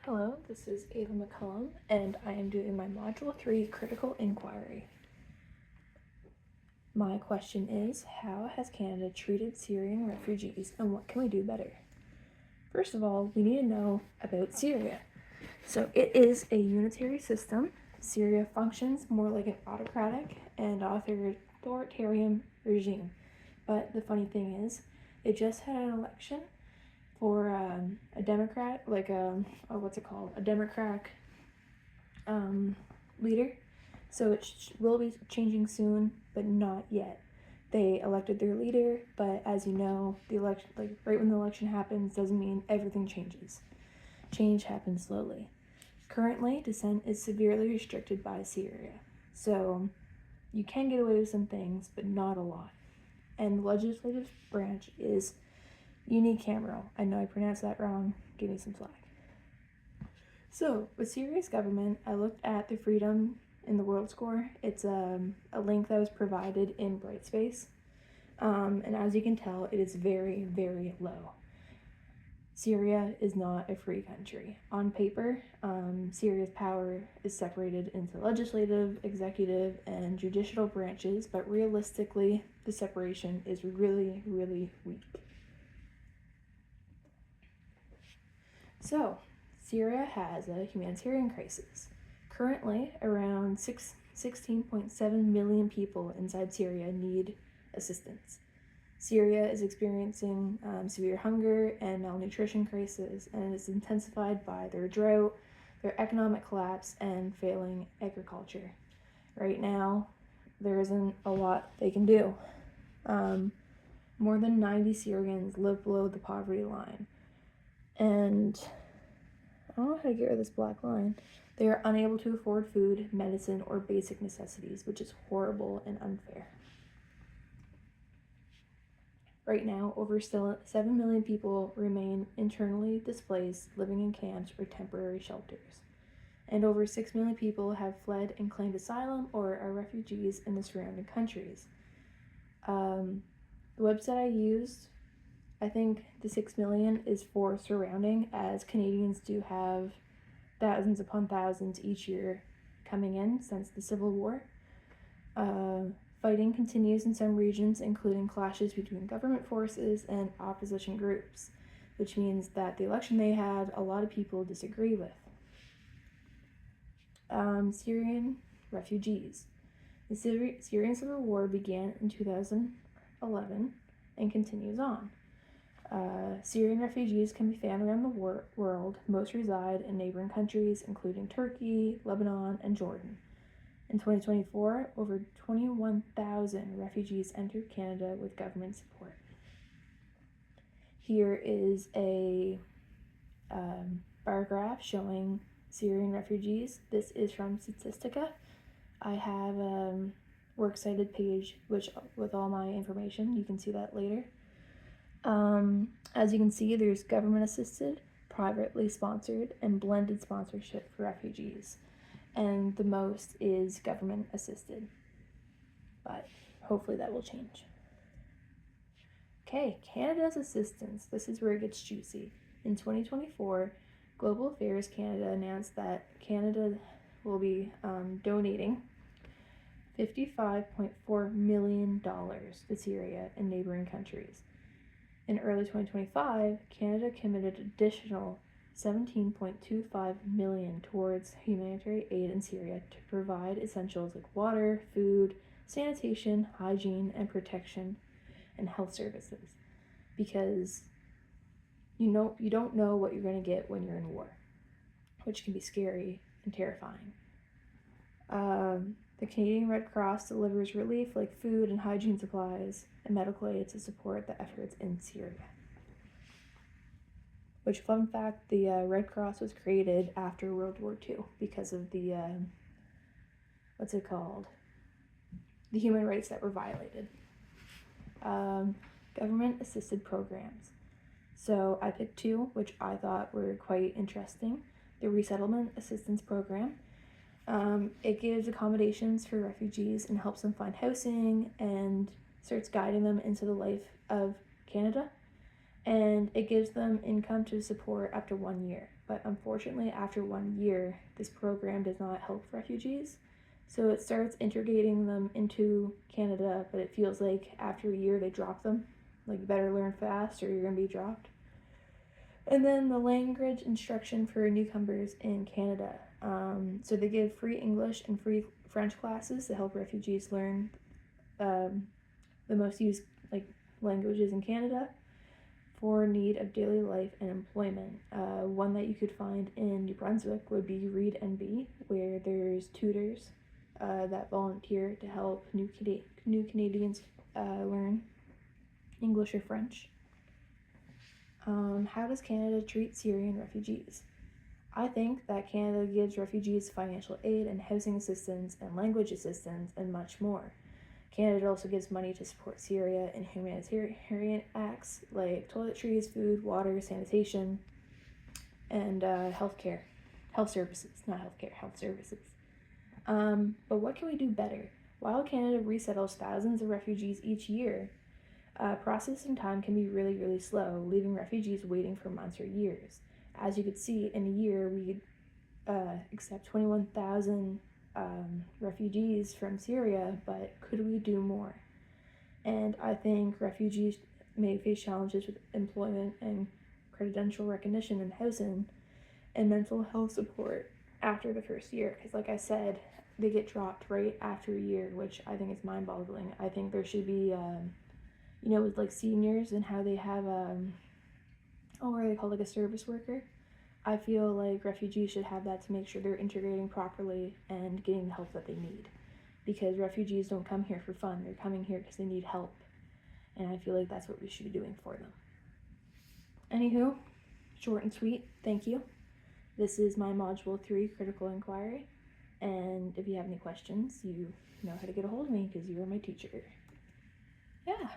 Hello, this is Ava McCullum, and I am doing my Module 3 Critical Inquiry. My question is, how has Canada treated Syrian refugees, and what can we do better? First of all, we need to know about Syria. So it is a unitary system. Syria functions more like an autocratic and authoritarian regime. But the funny thing is, it just had an election for a Democrat, a Democratic leader. So it will be changing soon, but not yet. They elected their leader, but as you know, the election, right when the election happens, doesn't mean everything changes. Change happens slowly. Currently, dissent is severely restricted by Syria, so you can get away with some things, but not a lot. And the legislative branch is unicameral. I know I pronounced that wrong. Give me some slack. So, with Syria's government, I looked at the Freedom in the World Score. It's a link that was provided in Brightspace. And as you can tell, it is very, very low. Syria is not a free country. On paper, Syria's power is separated into legislative, executive, and judicial branches, but realistically, the separation is really, really weak. So, Syria has a humanitarian crisis. Currently, around 16.7 million people inside Syria need assistance. Syria is experiencing severe hunger and malnutrition crisis, and it's intensified by their drought, their economic collapse, and failing agriculture. Right now, there isn't a lot they can do. More than 90 Syrians live below the poverty line. And I don't know how to get rid of this black line. They are unable to afford food, medicine, or basic necessities, which is horrible and unfair. Right now, over 7 million people remain internally displaced, living in camps or temporary shelters. And over 6 million people have fled and claimed asylum or are refugees in the surrounding countries. The website I used, I think the 6 million is for surrounding, as Canadians do have thousands upon thousands each year coming in since the Civil War. Fighting continues in some regions, including clashes between government forces and opposition groups, which means that the election they had, a lot of people disagree with. Syrian refugees. The Syrian Civil War began in 2011 and continues on. Syrian refugees can be found around the world. Most reside in neighboring countries, including Turkey, Lebanon, and Jordan. In 2024, over 21,000 refugees entered Canada with government support. Here is a bar graph showing Syrian refugees. This is from Statistica. I have a works cited page with all my information. You can see that later. As you can see, there's government assisted, privately sponsored, and blended sponsorship for refugees. And the most is government assisted. But hopefully that will change. Okay, Canada's assistance. This is where it gets juicy. In 2024, Global Affairs Canada announced that Canada will be donating $55.4 million to Syria and neighboring countries. In early 2025, Canada committed additional $17.25 million towards humanitarian aid in Syria to provide essentials like water, food, sanitation, hygiene, and protection, and health services. Because you don't know what you're going to get when you're in war, which can be scary and terrifying. The Canadian Red Cross delivers relief like food and hygiene supplies and medical aid to support the efforts in Syria. Which, fun fact, the Red Cross was created after World War II because of the, the human rights that were violated. Government assisted programs. So I picked two, which I thought were quite interesting. The Resettlement Assistance Program. It gives accommodations for refugees and helps them find housing and starts guiding them into the life of Canada. And it gives them income to support up to 1 year. but unfortunately after 1 year, this program does not help refugees. So it starts integrating them into Canada, but it feels like after a year they drop them. Like, you better learn fast or you're going to be dropped. And then the language instruction for newcomers in Canada. So they give free English and free French classes to help refugees learn the most used languages in Canada for need of daily life and employment. One that you could find in New Brunswick would be Read NB, where there's tutors that volunteer to help new Canadians learn English or French. How does Canada treat Syrian refugees? I think that Canada gives refugees financial aid and housing assistance and language assistance and much more. Canada also gives money to support Syria in humanitarian acts like toiletries, food, water, sanitation, and health services. But what can we do better? While Canada resettles thousands of refugees each year, processing time can be really, really slow, leaving refugees waiting for months or years. As you could see, in a year, we accept 21,000 refugees from Syria, but could we do more? And I think refugees may face challenges with employment and credential recognition and housing and mental health support after the first year. Because like I said, they get dropped right after a year, which I think is mind-boggling. I think there should be, with like seniors and how they have, what are they called, like a service worker? I feel like refugees should have that to make sure they're integrating properly and getting the help that they need. Because refugees don't come here for fun, they're coming here because they need help. And I feel like that's what we should be doing for them. Anywho, short and sweet, thank you. This is my Module 3 Critical Inquiry. And if you have any questions, you know how to get a hold of me because you are my teacher. Yeah.